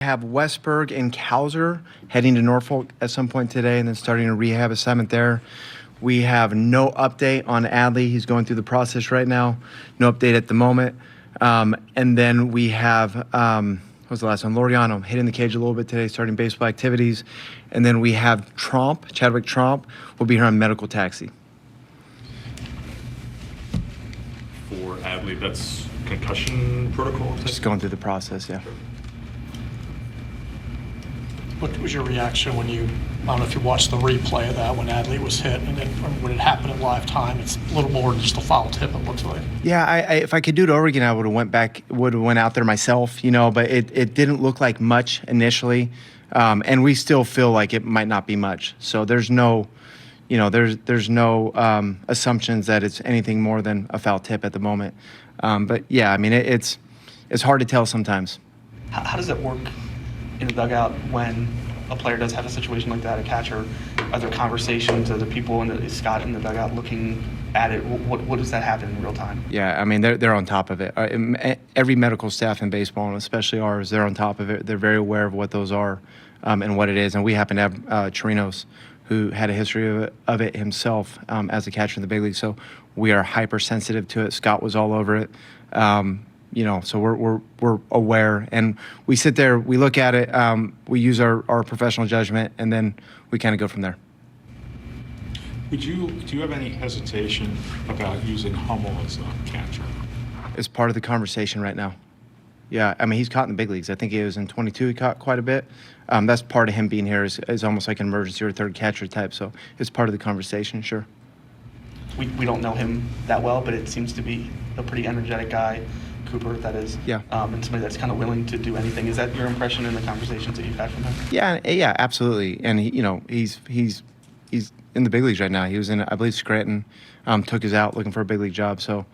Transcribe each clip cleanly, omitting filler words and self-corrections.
Have Westburg and Kauser heading to Norfolk at some point today and then starting a rehab assignment there. We have no update on Adley. He's going through the process right now. No update at the moment. And then we have, what was the last one? Laureano hitting the cage a little bit today, starting baseball activities. And then we have Chadwick Tromp, will be here on medical taxi. For Adley, that's concussion protocol? Just going through the process, yeah. What was your reaction when I don't know if you watched the replay of that when Adley was hit, and then when it happened in live time? It's a little more than just a foul tip, it looks like. Yeah, if I could do it over again, I would have went out there myself, but it didn't look like much initially, and we still feel like it might not be much. So there's no, there's no assumptions that it's anything more than a foul tip at the moment. But yeah, I mean, it's hard to tell sometimes. How does it work in the dugout when a player does have a situation like that, a catcher? Are there conversations? Are there people is Scott in the dugout looking at it? What does that happen in real time? Yeah, I mean, they're on top of it. Every medical staff in baseball, and especially ours, they're on top of it. They're very aware of what those are and what it is. And we happen to have Chirinos, who had a history of it himself as a catcher in the big league. So we are hypersensitive to it. Scott was all over it. So we're aware, and we sit there, we look at it, we use our professional judgment, and then we kind of go from there. Do you have any hesitation about using Hummel as a catcher? It's part of the conversation right now. Yeah, I mean, he's caught in the big leagues. I think he was in 22, he caught quite a bit. That's part of him being here is almost like an emergency or third catcher type, so it's part of the conversation, sure. We don't know him that well, but it seems to be a pretty energetic guy. Cooper, that is, yeah, and somebody that's kind of willing to do anything. Is that your impression in the conversations that you've had from him? Yeah, absolutely. And he's in the big leagues right now. He was in, I believe, Scranton, took us out looking for a big league job. So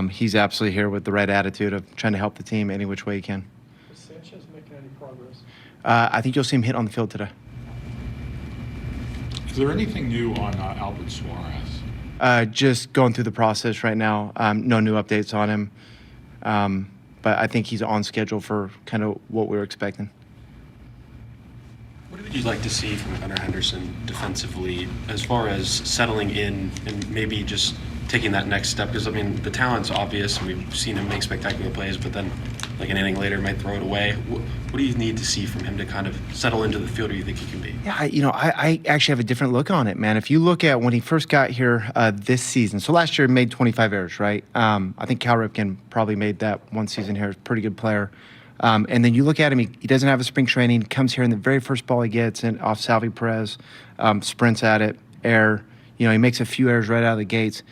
he's absolutely here with the right attitude of trying to help the team any which way he can. Is Sanchez making any progress? I think you'll see him hit on the field today. Is there anything new on Albert Suarez? Just going through the process right now. No new updates on him. But I think he's on schedule for kind of what we were expecting. What would you like to see from Gunnar Henderson defensively as far as settling in and maybe just taking that next step? Because, I mean, the talent's obvious, and we've seen him make spectacular plays, but then, like an inning later, might throw it away. What do you need to see from him to kind of settle into the fielder you think he can be? Yeah, I actually have a different look on it, man. If you look at when he first got here this season, so last year he made 25 errors, right? I think Cal Ripken probably made that one season here. Pretty good player. And then you look at him, he doesn't have a spring training, comes here, and the very first ball he gets off Salvi Perez, sprints at it, error. He makes a few errors right out of the gates.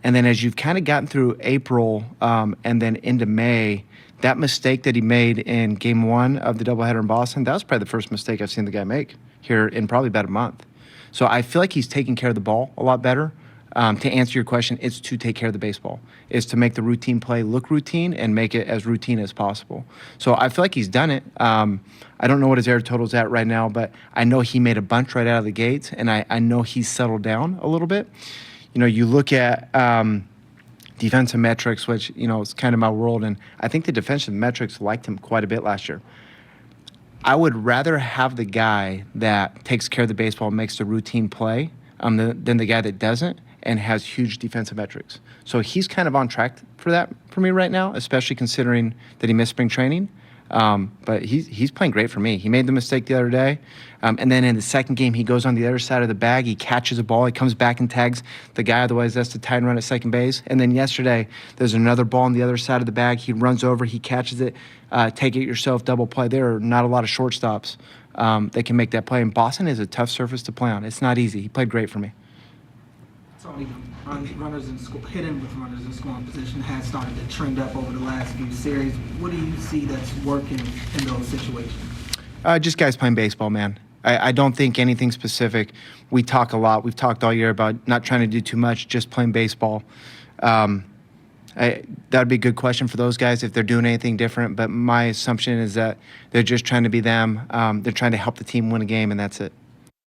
And then as you've kind of gotten through April and then into May, that mistake that he made in game one of the doubleheader in Boston, that was probably the first mistake I've seen the guy make here in probably about a month. So I feel like he's taking care of the ball a lot better. To answer your question, it's to take care of the baseball. It's to make the routine play look routine and make it as routine as possible. So I feel like he's done it. I don't know what his error total's at right now, but I know he made a bunch right out of the gates, and I know he's settled down a little bit. You look at defensive metrics, which, is kind of my world, and I think the defensive metrics liked him quite a bit last year. I would rather have the guy that takes care of the baseball and makes the routine play than the guy that doesn't and has huge defensive metrics. So he's kind of on track for that for me right now, especially considering that he missed spring training. But he's playing great for me. He made the mistake the other day. And then in the second game, he goes on the other side of the bag. He catches a ball. He comes back and tags the guy. Otherwise, that's the tie and run at second base. And then yesterday, there's another ball on the other side of the bag. He runs over. He catches it. Take it yourself, double play. There are not a lot of shortstops that can make that play. And Boston is a tough surface to play on. It's not easy. He played great for me. Tony, runners in hitting with runners in scoring position has started to trend up over the last few series. What do you see that's working in those situations? Just guys playing baseball, man. I don't think anything specific. We talk a lot. We've talked all year about not trying to do too much, just playing baseball. That would be a good question for those guys if they're doing anything different. But my assumption is that they're just trying to be them. They're trying to help the team win a game, and that's it.